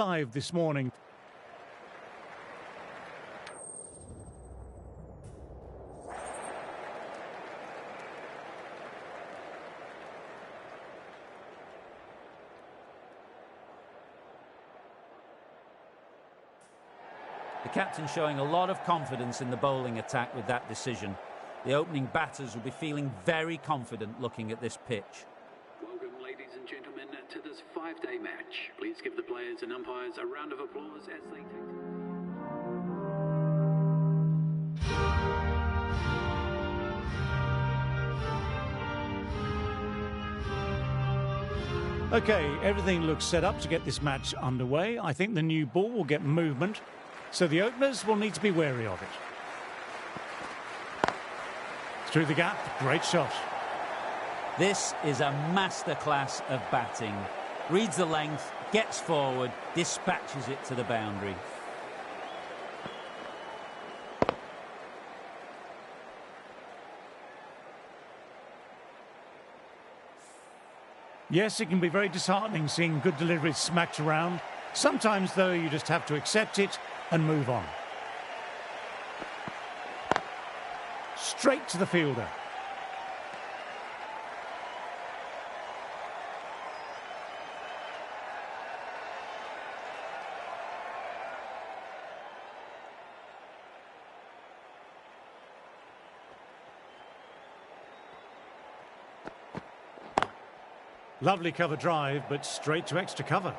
Live this morning. The captain showing a lot of confidence in the bowling attack with that decision. The opening batters will be feeling very confident looking at this pitch. Welcome, ladies and gentlemen, to this 5-day match. Please give the players and umpires a round of applause as they take... Okay, everything looks set up to get this match underway. I think the new ball will get movement, so the openers will need to be wary of it. Through the gap, great shot. This is a masterclass of batting. Reads the length, gets forward, dispatches it to the boundary. Yes, it can be very disheartening seeing good deliveries smacked around. Sometimes, though, you just have to accept it and move on. Straight to the fielder. Lovely cover drive, but straight to extra cover.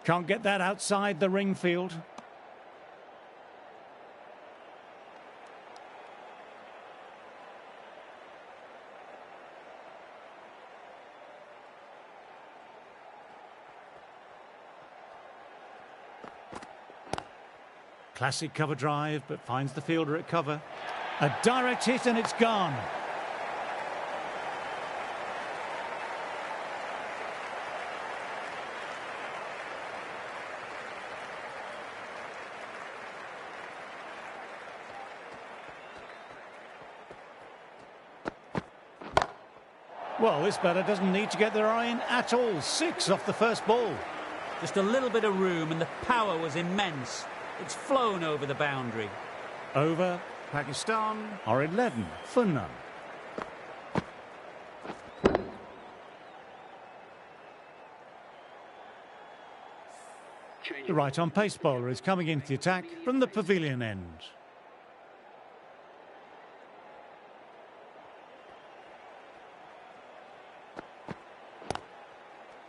Can't get that outside the ring field. Classic cover drive, but finds the fielder at cover. A direct hit and it's gone. Well, this batter doesn't need to get their eye in at all. 6 off the first ball. Just a little bit of room and the power was immense. It's flown over the boundary. Over. Pakistan are 11 for none. The right-arm pace bowler is coming into the attack from the pavilion end.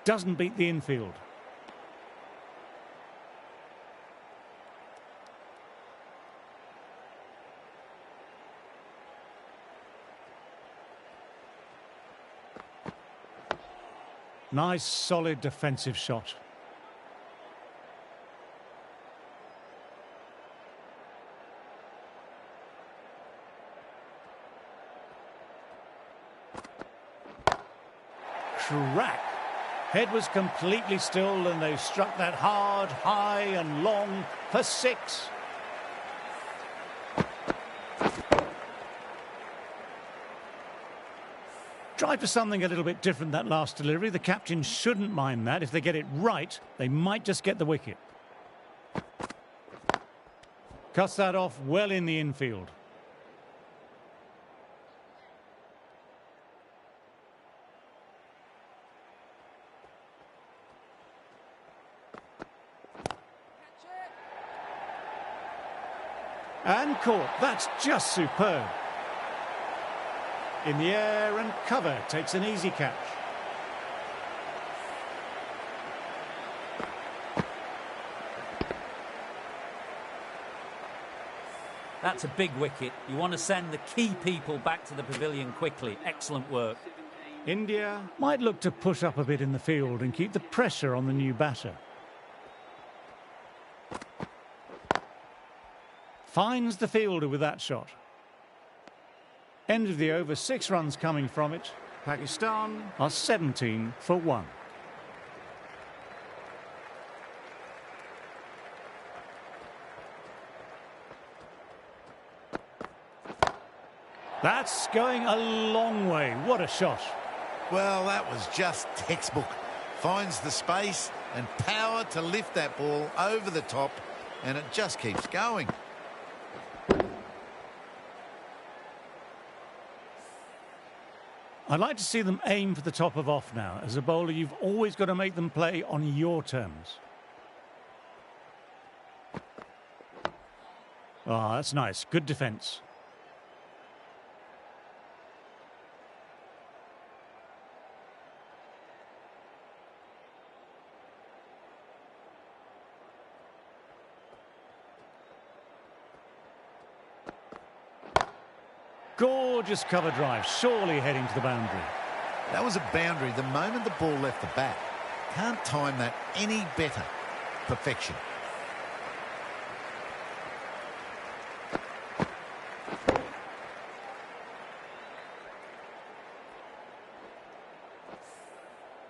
Doesn't beat the infield. Nice, solid defensive shot. Crack. Head was completely still and they struck that hard, high and long for 6. Try for something a little bit different that last delivery. The captain shouldn't mind that. If they get it right, they might just get the wicket. Cuts that off well in the infield. And caught. That's just superb. In the air and cover, takes an easy catch. That's a big wicket. You want to send the key people back to the pavilion quickly. Excellent work. India might look to push up a bit in the field and keep the pressure on the new batter. Finds the fielder with that shot. End of the over, 6 runs coming from it. Pakistan are 17 for 1. That's going a long way. What a shot. Well, that was just textbook. Finds the space and power to lift that ball over the top, and it just keeps going. I'd like to see them aim for the top of off now. As a bowler, you've always got to make them play on your terms. Ah, that's nice. Good defence. Gorgeous cover drive, surely heading to the boundary. That was a boundary the moment the ball left the bat. Can't time that any better. Perfection.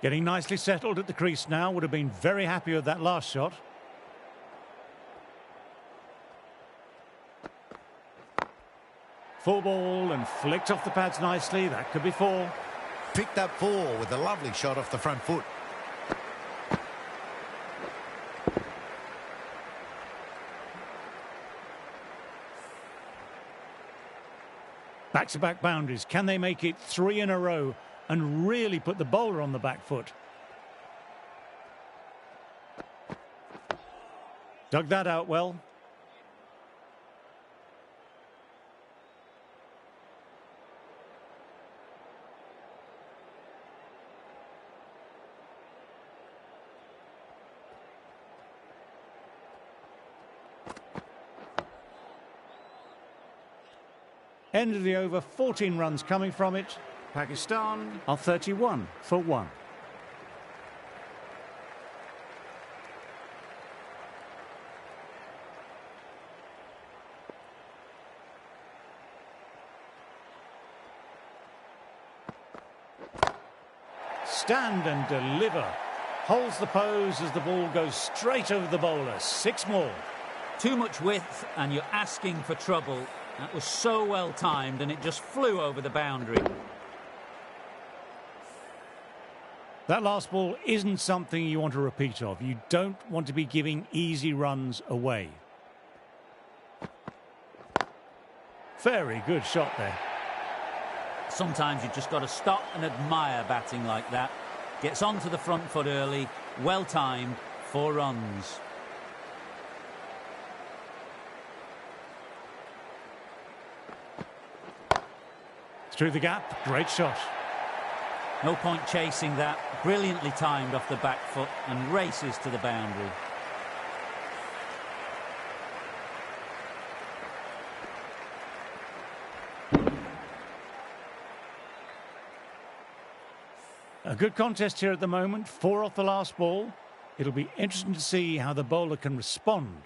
Getting nicely settled at the crease now. Would have been very happy with that last shot. Full ball and flicked off the pads nicely. That could be four. Picked up four with a lovely shot off the front foot. Back-to-back boundaries. Can they make it 3 in a row and really put the bowler on the back foot? Dug that out well. End of the over, 14 runs coming from it. Pakistan are 31 for 1. Stand and deliver. Holds the pose as the ball goes straight over the bowler. 6 more. Too much width and you're asking for trouble. That was so well timed and it just flew over the boundary. That last ball isn't something you want to repeat of. You don't want to be giving easy runs away. Very good shot there. Sometimes you just got to stop and admire batting like that. Gets onto the front foot early, well timed, 4 runs. Through the gap, great shot. No point chasing that. Brilliantly timed off the back foot and races to the boundary. A good contest here at the moment. 4 off the last ball. It'll be interesting to see how the bowler can respond.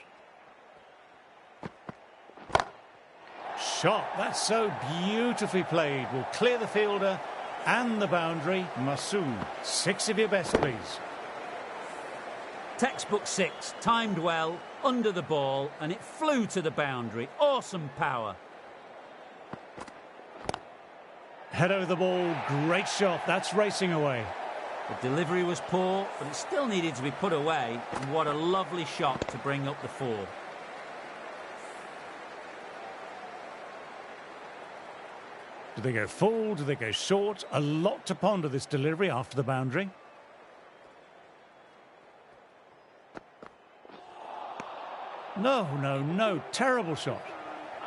Shot. That's so beautifully played. Will clear the fielder and the boundary. Masood, 6 of your best, please. Textbook 6, timed well, under the ball, and it flew to the boundary. Awesome power. Head over the ball, great shot. That's racing away. The delivery was poor, but it still needed to be put away. And what a lovely shot to bring up the 4. Do they go full? Do they go short? A lot to ponder this delivery after the boundary. No. Terrible shot.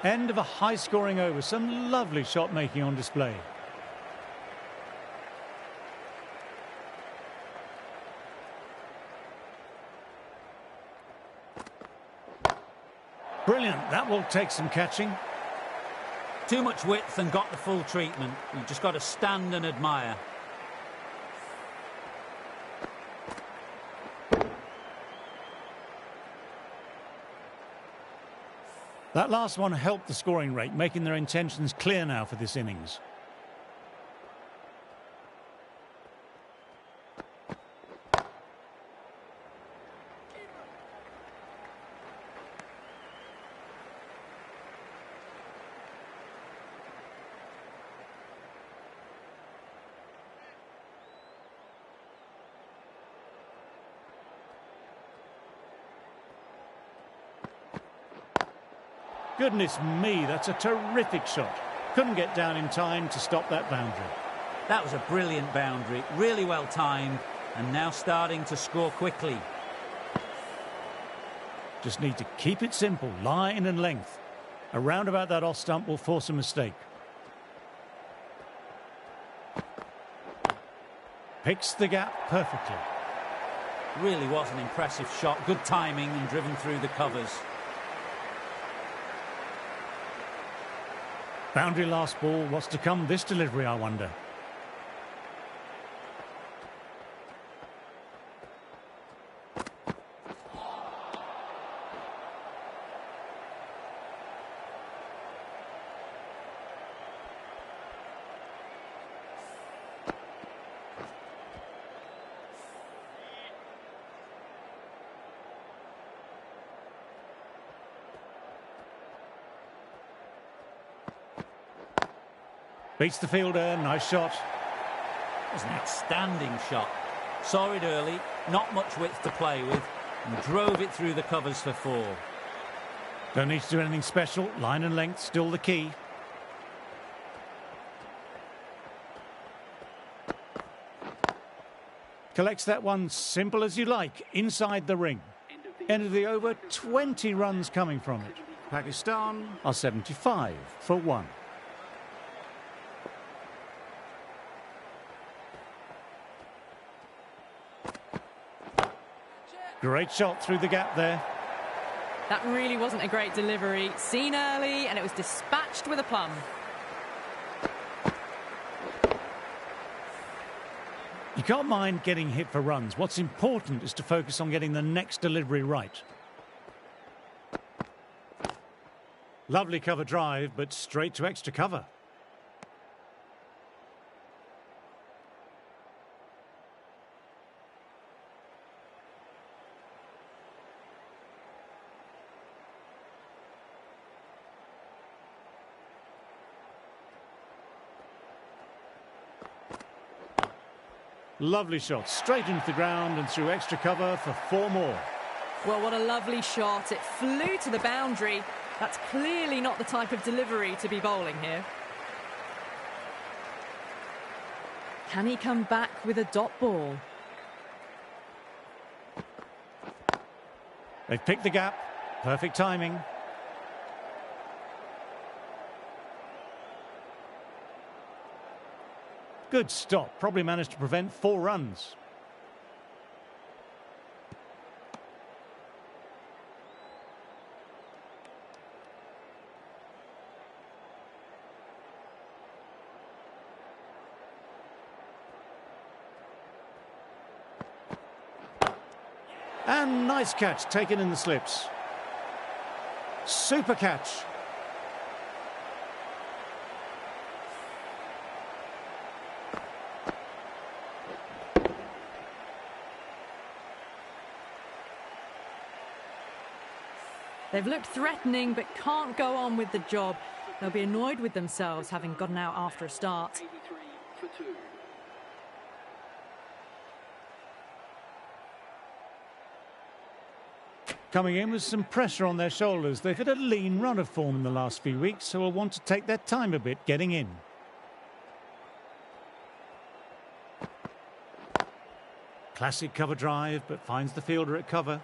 End of a high-scoring over. Some lovely shot making on display. Brilliant. That will take some catching. Too much width and got the full treatment. You've just got to stand and admire. That last one helped the scoring rate, making their intentions clear now for this innings. Goodness me, that's a terrific shot. Couldn't get down in time to stop that boundary. That was a brilliant boundary, really well timed, and now starting to score quickly. Just need to keep it simple, line and length. A round about that off stump will force a mistake. Picks the gap perfectly. Really was an impressive shot, good timing and driven through the covers. Boundary last ball, what's to come this delivery, I wonder. Beats the fielder, nice shot. It was an outstanding shot. Saw it early, not much width to play with, and drove it through the covers for 4. Don't need to do anything special, line and length still the key. Collects that one simple as you like, inside the ring. End of the over, 20 runs coming from it. Pakistan are 75 for 1. Great shot through the gap there. That really wasn't a great delivery. Seen early, and it was dispatched with aplomb. You can't mind getting hit for runs. What's important is to focus on getting the next delivery right. Lovely cover drive, but straight to extra cover. Lovely shot, straight into the ground and through extra cover for 4 more. Well, what a lovely shot. It flew to the boundary. That's clearly not the type of delivery to be bowling here. Can he come back with a dot ball? They've picked the gap. Perfect timing. Good stop. Probably managed to prevent 4 runs. And nice catch taken in the slips. Super catch. They've looked threatening but can't go on with the job. They'll be annoyed with themselves having gotten out after a start. 83 for 2. Coming in with some pressure on their shoulders. They've had a lean run of form in the last few weeks, so will want to take their time a bit getting in. Classic cover drive, but finds the fielder at cover.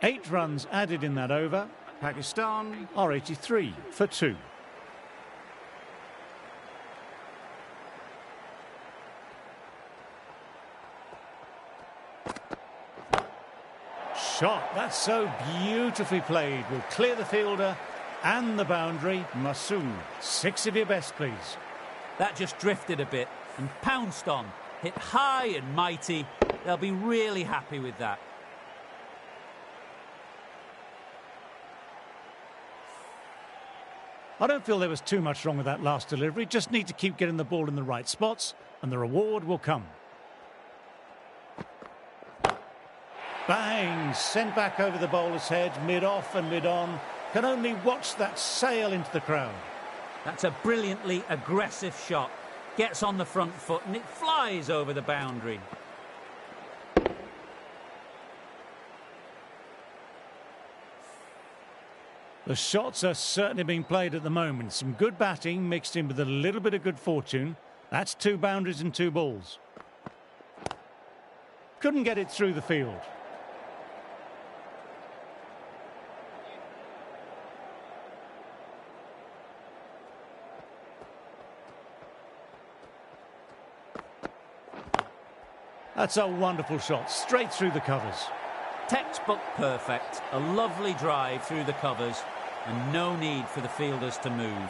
8 runs added in that over. Pakistan are 83 for 2. Shot, that's so beautifully played. Will clear the fielder and the boundary. Masood, 6 of your best, please. That just drifted a bit and pounced on. Hit high and mighty. They'll be really happy with that. I don't feel there was too much wrong with that last delivery. Just need to keep getting the ball in the right spots and the reward will come. Bang! Sent back over the bowler's head, mid-off and mid-on. Can only watch that sail into the crowd. That's a brilliantly aggressive shot. Gets on the front foot and it flies over the boundary. The shots are certainly being played at the moment. Some good batting mixed in with a little bit of good fortune. That's 2 boundaries and 2 balls. Couldn't get it through the field. That's a wonderful shot, straight through the covers. Textbook perfect, a lovely drive through the covers and no need for the fielders to move.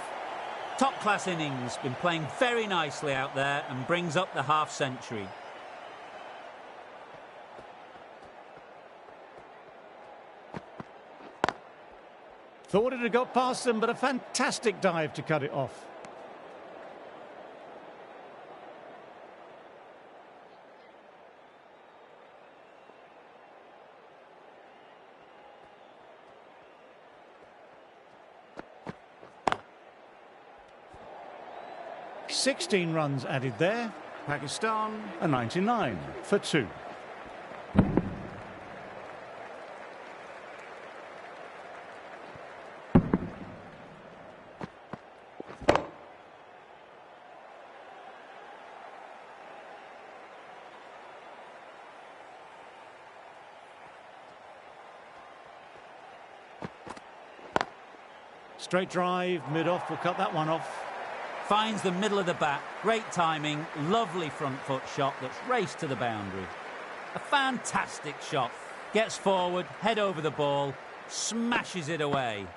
Top-class innings, been playing very nicely out there and brings up the half-century. Thought it had got past them, but a fantastic dive to cut it off. "16 runs added there. Pakistan a 99 for 2. Straight drive, mid-off, will cut that one off. Finds the middle of the bat, great timing, lovely front foot shot that's raced to the boundary. A fantastic shot, gets forward, head over the ball, smashes it away.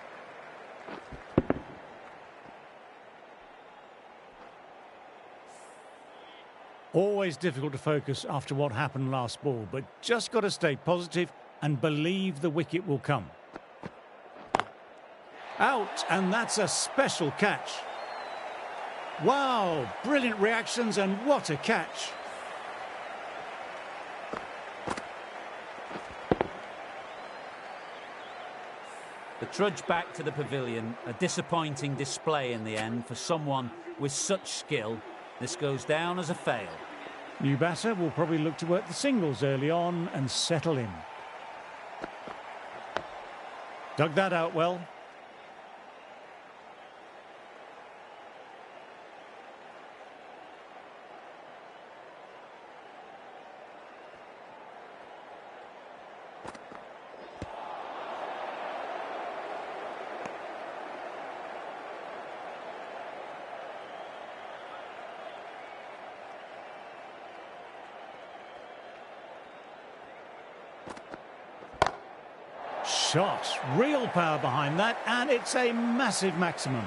Always difficult to focus after what happened last ball, but just got to stay positive and believe the wicket will come. Out, and that's a special catch. Wow, brilliant reactions and what a catch. The trudge back to the pavilion, a disappointing display in the end for someone with such skill. This goes down as a fail. New batter will probably look to work the singles early on and settle in. Dug that out well. Shot, real power behind that, and it's a massive maximum.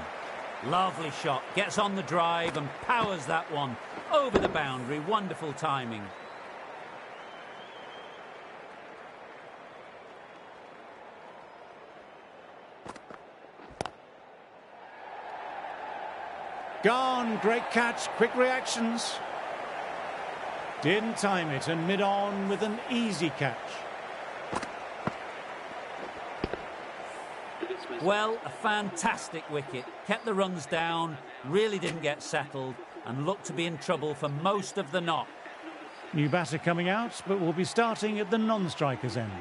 Lovely shot, gets on the drive and powers that one over the boundary. Wonderful timing. Gone, great catch, quick reactions. Didn't time it, and mid-on with an easy catch. Well, a fantastic wicket. Kept the runs down, really didn't get settled, and looked to be in trouble for most of the knock. New batter coming out, but will be starting at the non-striker's end.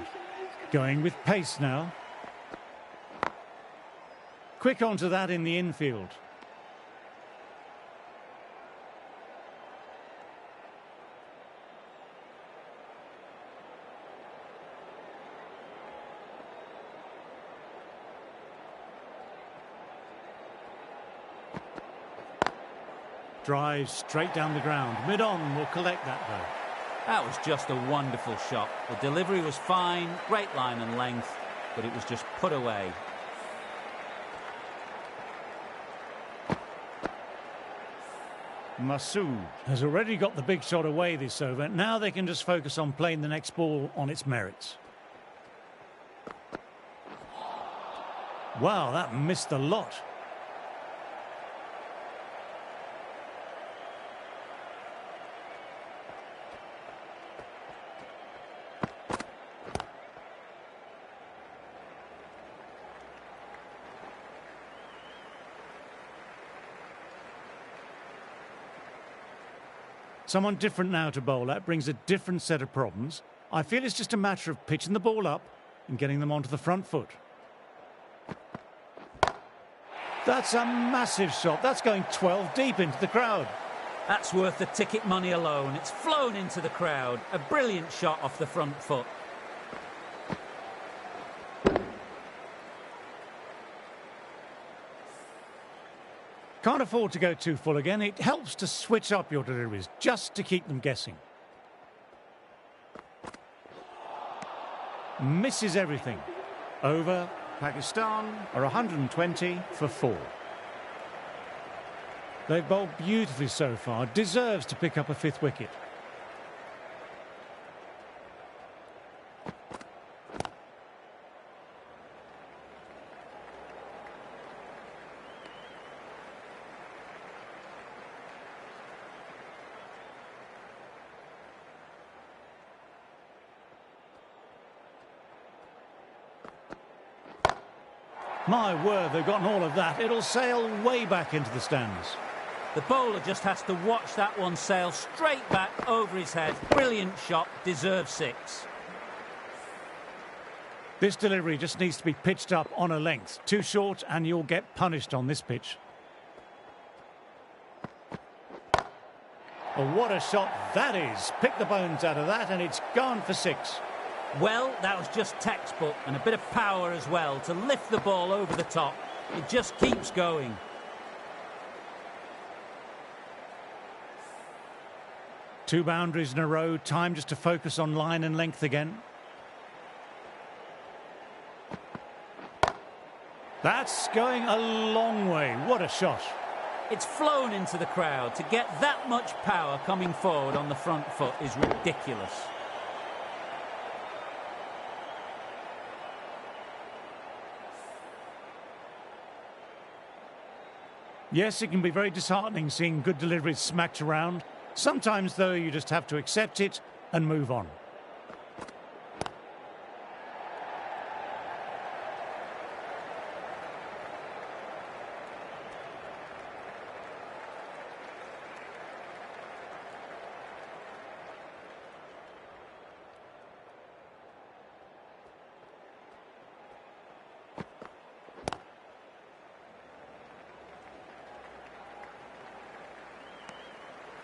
Going with pace now. Quick onto that in the infield. Drives straight down the ground. Mid-on will collect that though. That was just a wonderful shot. The delivery was fine, great line and length, but it was just put away. Masood has already got the big shot away this over. Now they can just focus on playing the next ball on its merits. Wow, that missed a lot. Someone different now to bowl at brings a different set of problems. I feel it's just a matter of pitching the ball up and getting them onto the front foot. That's a massive shot. That's going 12 deep into the crowd. That's worth the ticket money alone. It's flown into the crowd. A brilliant shot off the front foot. Can't afford to go too full again. It helps to switch up your deliveries, just to keep them guessing. Misses everything. Over. Pakistan are 120 for 4. They've bowled beautifully so far. Deserves to pick up a 5th wicket. My word, they've gotten all of that. It'll sail way back into the stands. The bowler just has to watch that one sail straight back over his head. Brilliant shot, deserves 6. This delivery just needs to be pitched up on a length. Too short and you'll get punished on this pitch. Oh, what a shot that is. Pick the bones out of that and it's gone for 6. Well, that was just textbook, and a bit of power as well to lift the ball over the top. It just keeps going. Two boundaries in a row. Time just to focus on line and length again. That's going a long way. What a shot. It's flown into the crowd. To get that much power coming forward on the front foot is ridiculous. Yes, it can be very disheartening seeing good deliveries smacked around. Sometimes, though, you just have to accept it and move on.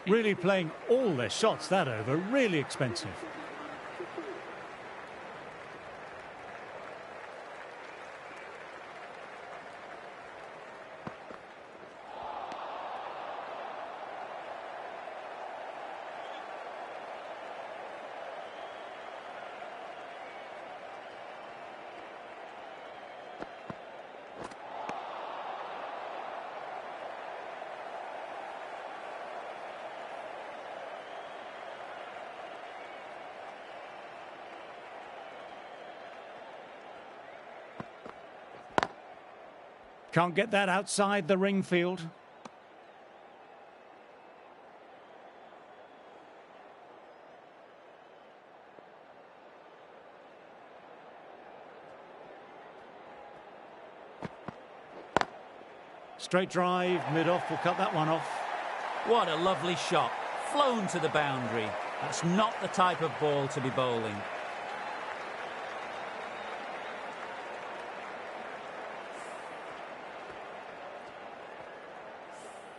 Really playing all their shots that over. Really expensive. Can't get that outside the ring field. Straight drive, mid-off, will cut that one off. What a lovely shot. Flown to the boundary. That's not the type of ball to be bowling.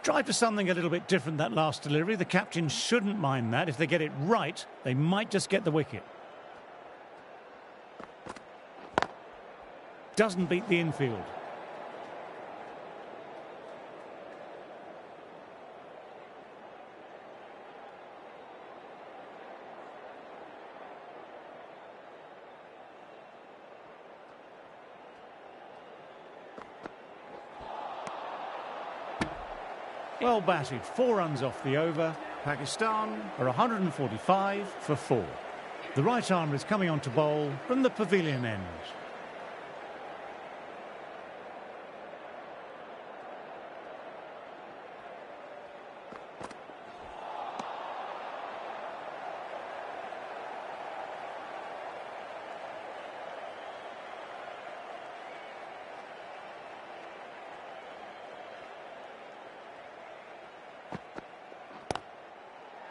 Tried for something a little bit different that last delivery. The captain shouldn't mind that. If they get it right, they might just get the wicket. Doesn't beat the infield. Well batted, 4 runs off the over. Pakistan are 145 for 4. The right arm is coming on to bowl from the pavilion end.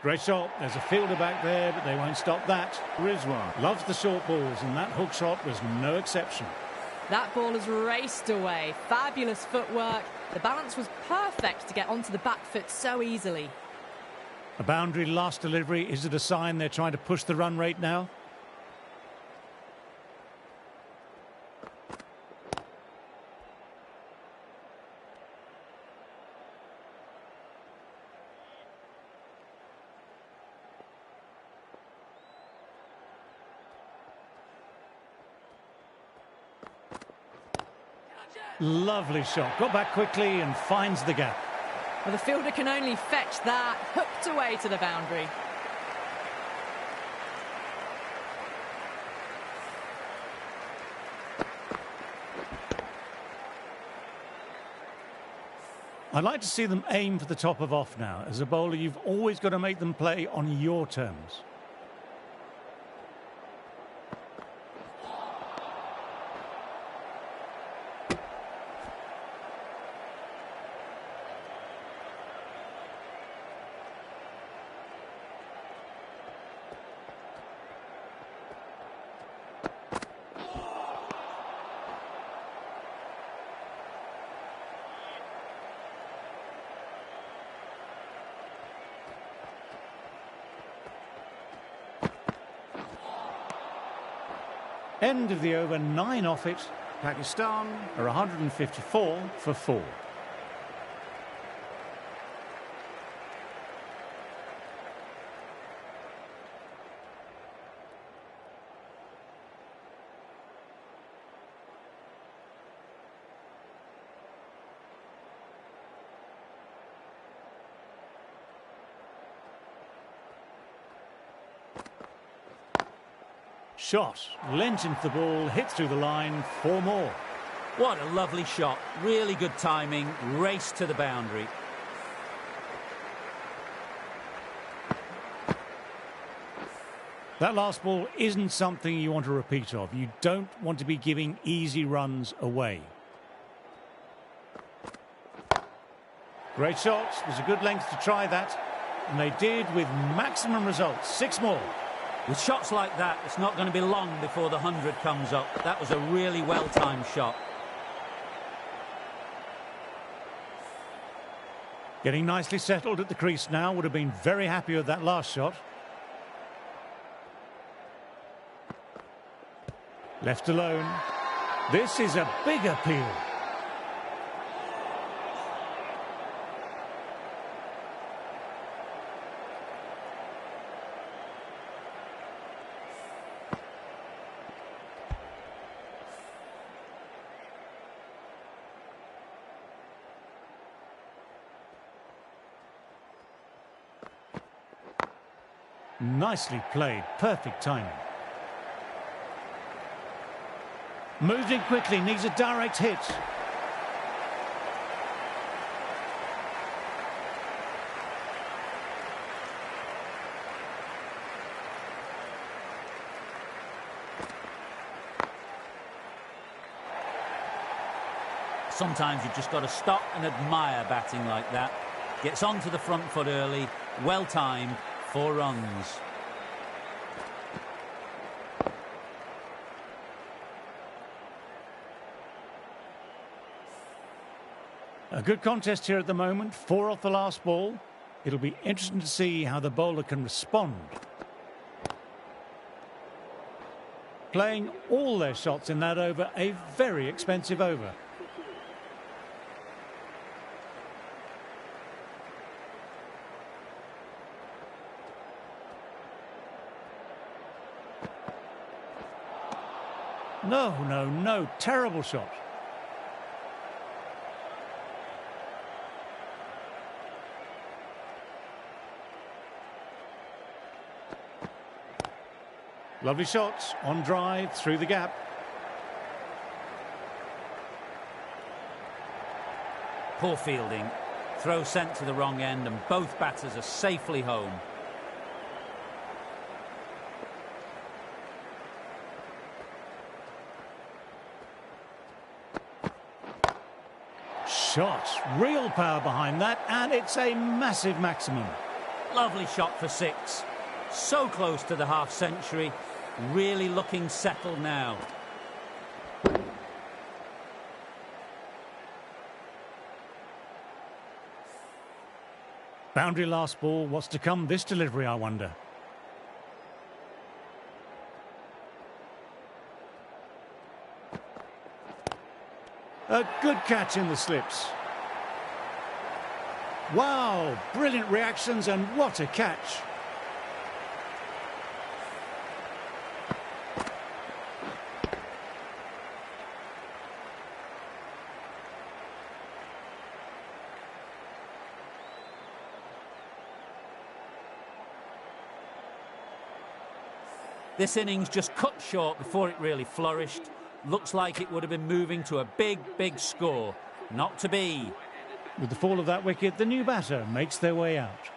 Great shot. There's a fielder back there, but they won't stop that. Rizwan loves the short balls, and that hook shot was no exception. That ball has raced away. Fabulous footwork. The balance was perfect to get onto the back foot so easily. A boundary last delivery. Is it a sign they're trying to push the run rate now? Lovely shot. Got back quickly and finds the gap. Well, the fielder can only fetch that. Hooked away to the boundary. I'd like to see them aim for the top of off now. As a bowler, you've always got to make them play on your terms. End of the over, 9 off it. Pakistan are 154 for 4. Shot, lent into the ball, hit through the line, 4 more. What a lovely shot. Really good timing. Race to the boundary. That last ball isn't something you want to repeat of. You don't want to be giving easy runs away. Great shot. It was a good length to try that. And they did with maximum results. 6 more. With shots like that, it's not going to be long before the 100 comes up. That was a really well-timed shot. Getting nicely settled at the crease now. Would have been very happy with that last shot. Left alone. This is a big appeal. Nicely played, perfect timing. Moved in quickly, needs a direct hit. Sometimes you've just got to stop and admire batting like that. Gets onto the front foot early, well timed, 4 runs. A good contest here at the moment, 4 off the last ball. It'll be interesting to see how the bowler can respond. Playing all their shots in that over, a very expensive over. No, terrible shot. Lovely shots on drive through the gap. Poor fielding. Throw sent to the wrong end and both batters are safely home. Shot, real power behind that, and it's a massive maximum. Lovely shot for 6. So close to the half-century. Really looking settled now. Boundary last ball. What's to come this delivery, I wonder? A good catch in the slips. Wow, brilliant reactions and what a catch. This innings just cut short before it really flourished. Looks like it would have been moving to a big, big score. Not to be. With the fall of that wicket, the new batter makes their way out.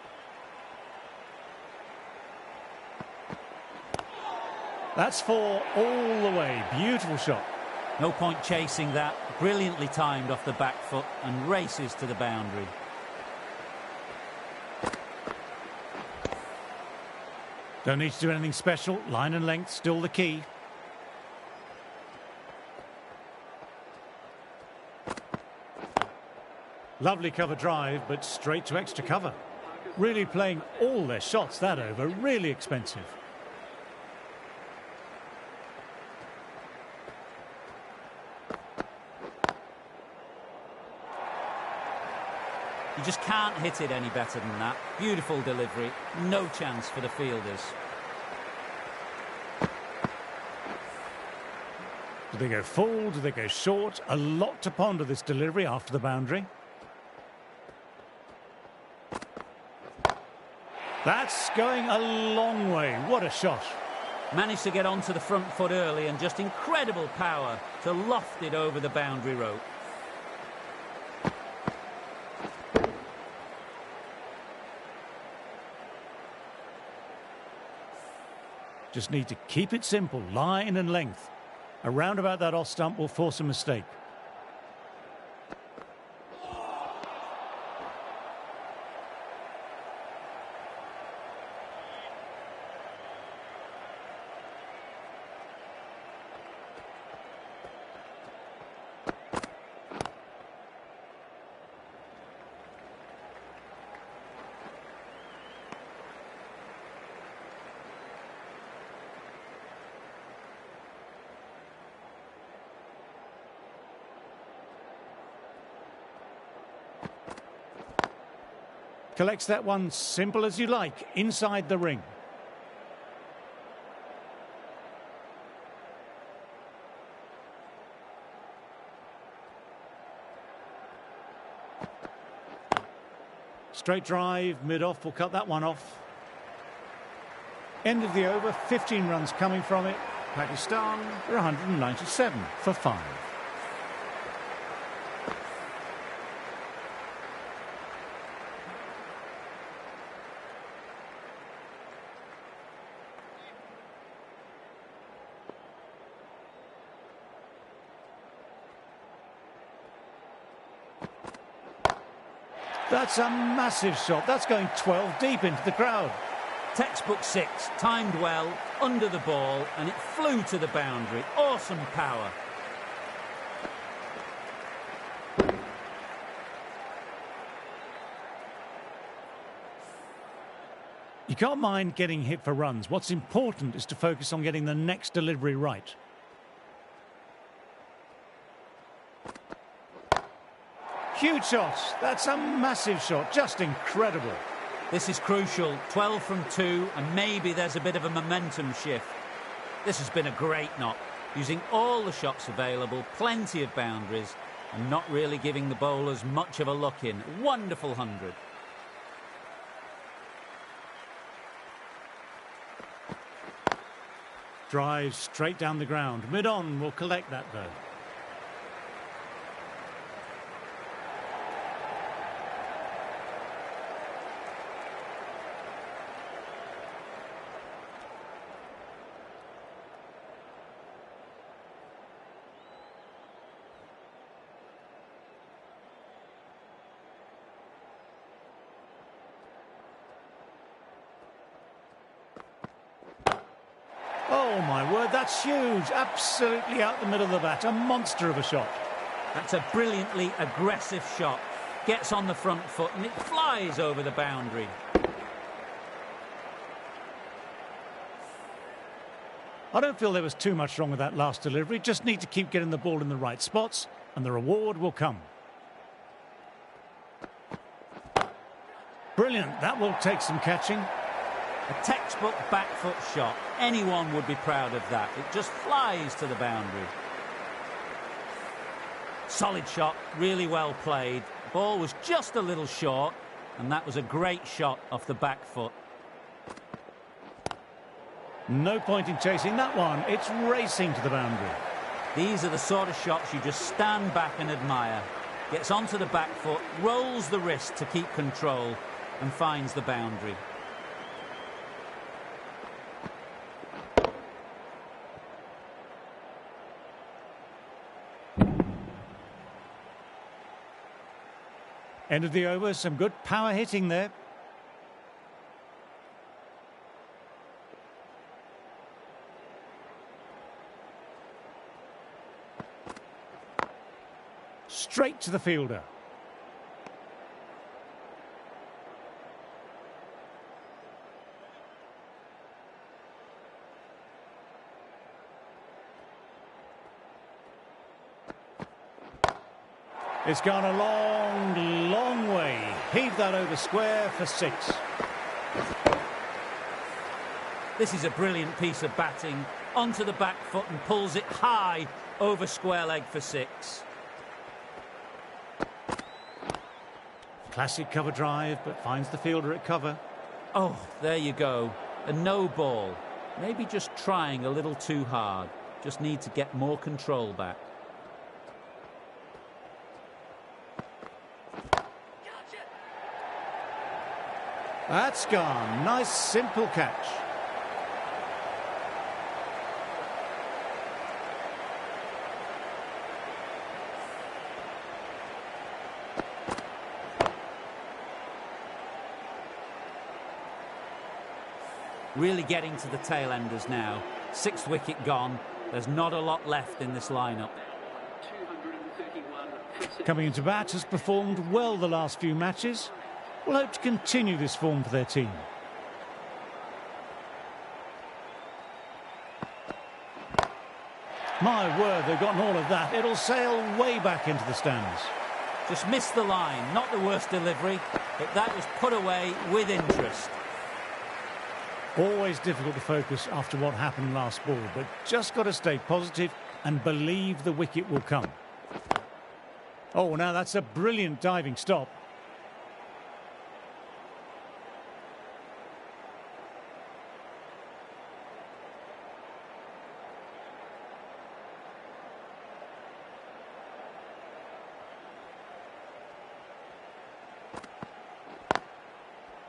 That's four all the way. Beautiful shot. No point chasing that. Brilliantly timed off the back foot and races to the boundary. Don't need to do anything special. Line and length still the key. Lovely cover drive, but straight to extra cover. Really playing all their shots that over. Really expensive. You just can't hit it any better than that. Beautiful delivery. No chance for the fielders. Do they go full? Do they go short? A lot to ponder this delivery after the boundary. That's going a long way. What a shot. Managed to get onto the front foot early and just incredible power to loft it over the boundary rope. Just need to keep it simple, line and length. Around about that off stump will force a mistake. Collects that one, simple as you like, inside the ring. Straight drive, mid-off, will cut that one off. End of the over, 15 runs coming from it. Pakistan are 197 for 5. That's a massive shot. That's going 12 deep into the crowd. Textbook 6, timed well, under the ball, and it flew to the boundary. Awesome power. You can't mind getting hit for runs. What's important is to focus on getting the next delivery right. Huge shot. That's a massive shot. Just incredible. This is crucial. 12 from 2, and maybe there's a bit of a momentum shift. This has been a great knock. Using all the shots available, plenty of boundaries, and not really giving the bowlers much of a look in. Wonderful 100. Drives straight down the ground. Mid-on will collect that, though. Oh, my word, that's huge. Absolutely out the middle of the bat. A monster of a shot. That's a brilliantly aggressive shot. Gets on the front foot and it flies over the boundary. I don't feel there was too much wrong with that last delivery. Just need to keep getting the ball in the right spots and the reward will come. Brilliant. That will take some catching. A textbook back foot shot. Anyone would be proud of that. It just flies to the boundary. Solid shot, really well played. Ball was just a little short, and that was a great shot off the back foot. No point in chasing that one. It's racing to the boundary. These are the sort of shots you just stand back and admire. Gets onto the back foot, rolls the wrist to keep control, and finds the boundary. End of the over, some good power hitting there. Straight to the fielder. It's gone a long, long way. Heave that over square for 6. This is a brilliant piece of batting. Onto the back foot and pulls it high over square leg for 6. Classic cover drive, but finds the fielder at cover. Oh, there you go. A no ball. Maybe just trying a little too hard. Just need to get more control back. That's gone. Nice, simple catch. Really getting to the tail enders now. 6th wicket gone. There's not a lot left in this lineup. Coming into bat, has performed well the last few matches. Will hope to continue this form for their team. My word, they've gotten all of that. It'll sail way back into the stands. Just missed the line. Not the worst delivery, but that was put away with interest. Always difficult to focus after what happened last ball, but just got to stay positive and believe the wicket will come. Oh, now that's a brilliant diving stop.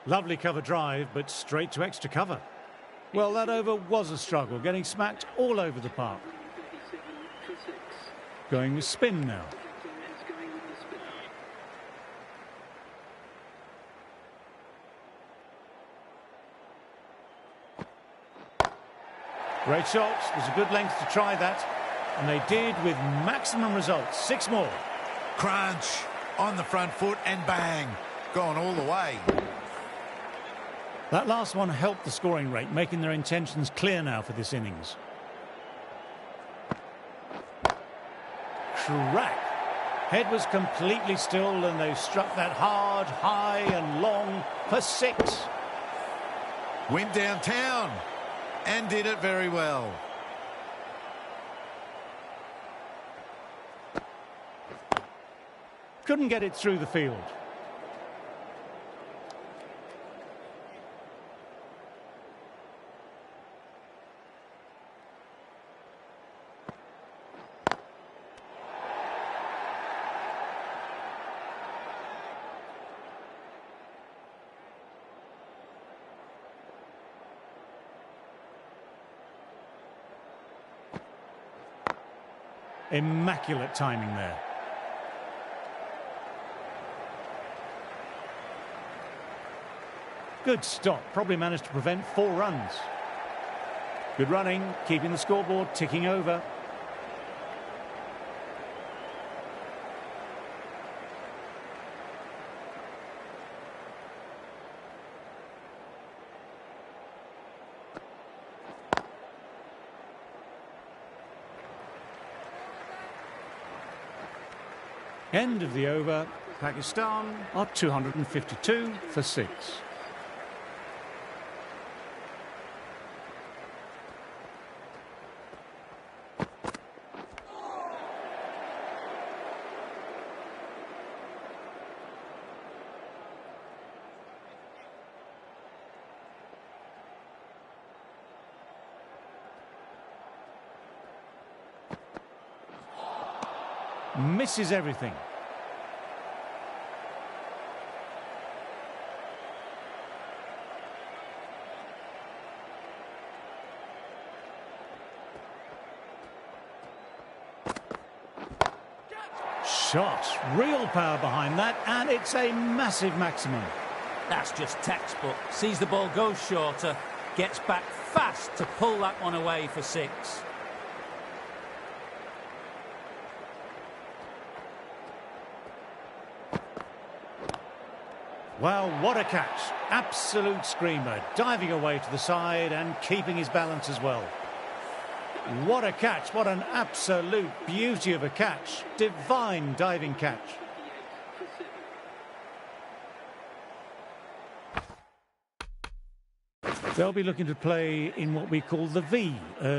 Lovely cover drive, but straight to extra cover. Well, that over was a struggle, getting smacked all over the park. Going with spin now. Great shot. There's a good length to try that. And they did with maximum results. 6 more. Crunch on the front foot and bang. Gone all the way. That last one helped the scoring rate, making their intentions clear now for this innings. Crack. Head was completely still and they struck that hard, high and long for 6. Went downtown and did it very well. Couldn't get it through the field. Immaculate timing there. Good stop. Probably managed to prevent 4 runs. Good running, keeping the scoreboard ticking over. End of the over. Pakistan are 252 for 6. Misses everything. Shot. Real power behind that, and it's a massive maximum. That's just textbook. Sees the ball go shorter, gets back fast to pull that one away for 6. Well, what a catch. Absolute screamer. Diving away to the side and keeping his balance as well. What a catch. What an absolute beauty of a catch. Divine diving catch. They'll be looking to play in what we call the V early.